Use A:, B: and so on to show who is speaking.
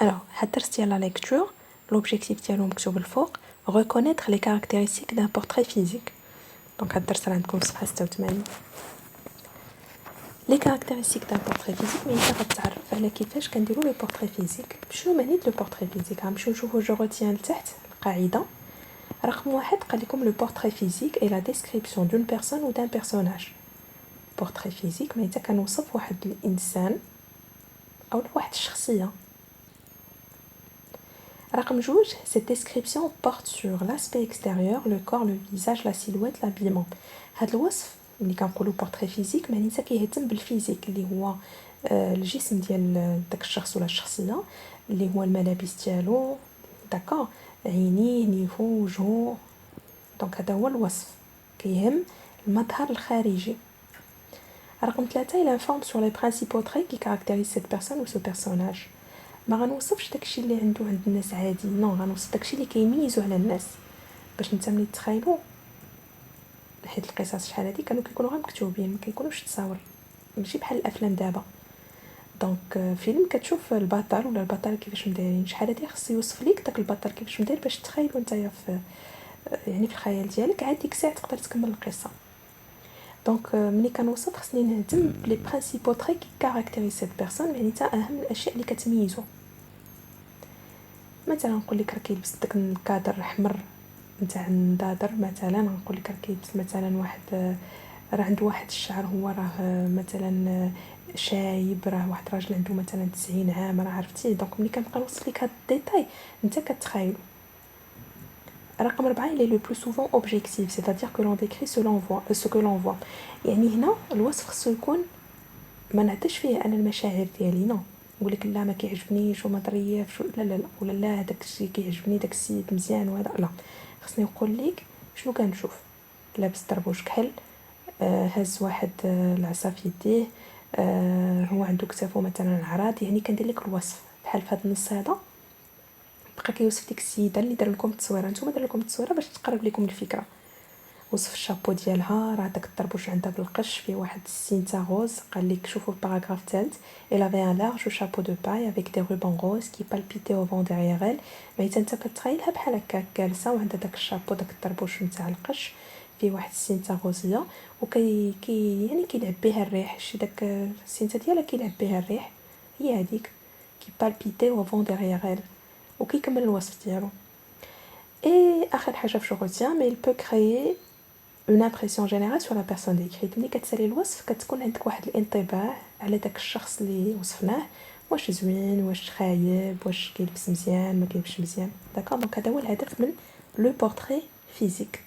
A: Alors, هدرتي la lecture, l'objectif ديالو مكتوب الفوق reconnaître les caractéristiques d'un portrait physique. Donc هدرت عندكم صفحة 86. Les caractéristiques d'un portrait physique mais انت غتعرف على كيفاش كنديروا لو portrait physique. شنو معنى لو portrait physique؟ غنمشيو نشوفوا جو روتيان لتحت القاعدة. رقم 1 قال لكم le portrait physique est la description d'une personne ou d'un personnage. portrait physique معناتها كنوصف واحد الانسان او واحد الشخصية. رقم 2 cette description porte sur l'aspect extérieur, le corps, le visage, la silhouette, l'habillement. هذا الوصف اللي كنقولوا portrait physique معناتها كيهتم بالفيزيك اللي هو الجسم ديال داك الشخص ولا الشخصيه اللي هو الملابس ديالو داكا عينيه نيفو وجهو. دونك هذا هو الوصف كيهم المظهر الخارجي. رقم 3 il informe sur les principaux traits qui caractérisent cette personne ou ce personnage. ما غنوصفش داكشي اللي عنده عند الناس عادي، نو غنوصف داكشي اللي كيميزو على الناس باش نتا ملي تخايلوا. حيت القصص شحال هادي كانوا كيكونوا غير مكتوبين، ما كيكونوش تصاور، ماشي بحال الافلام دابا. دونك فيلم كتشوف البطل ولا البطله كيفاش مدايرين، شحال هادي خص يوصف ليك داك البطل كيفاش مداير باش تخايلوا نتايا في يعني في الخيال ديالك عاد ديك الساعه تقدر تكمل القصه. دونك ملي كنوصف خصني نهتم بلي برينسيبو تري كي كاركتيريز سيت بيرسون، يعني حتى اهم الاشياء اللي كتميزو. مثلا نقول لك راه كيلبس داك الكادر احمر نتاع النضاضر، مثلا نقول لك راه كيلبس مثلا واحد راه عنده واحد الشعر، هو راه مثلا شايب، راه واحد راجل عنده مثلا 90 عام، راه عرفتي. دونك ملي كنبقى نوصف لك هاد الديتاي انت كتخايل. رقم 4 il est le plus souvent objectif, c'est-à-dire que l'on décrit ce que l'on voit. يعني هنا الوصف خصو يكون ما نعطيش فيه انا المشاعر ديالي، نو نقول لك لا ما كيعجبنيش وما ظريفش، لا لا لا، ولا لا هذاك الشيء كيعجبني، داك السيد مزيان وهذا لا. خصني نقول لك شنو كنشوف. لابس طربوش كحل، هز واحد العصا في يديه، هو عنده كتافو مثلا عراض، يعني كندير لك الوصف بحال في هذا النص هذا بقى كيوصف ديك السيده اللي دار لكم التصويره. نتوما دار لكم التصويره باش تقرب لكم الفكره. وصف الشابو ديالها، راه داك الطربوش عندها بالقش فيه واحد السينتا غوز. قال لك شوفوا الباراغراف الثالث elle avait un large chapeau de paille avec des rubans roses qui palpitaient au vent derrière elle. معناتها انت كتخيلها بحال هكا جالسه وعندها داك الشابو داك الطربوش نتاع القش فيه واحد السينتا غوزيه وكي يعني كيلعب بها الريح. شي داك السينتا ديالها كيلعب بها الريح، هي هذيك كي بالبيتي au vent derrière elle. وكيكمل الوصف ديالو. اي اخر حاجه في شغلتيا mais il peut créer une impression générale sur la personne décrite. ملي كتسالي الوصف كتكون عندك واحد الانطباع على داك الشخص اللي وصفناه، واش زوين، واش خايب، واش كيلبس مزيان، ما كيلبسش مزيان. داكوغ. دونك هذا هو الهدف من لو بورتري فيزيك.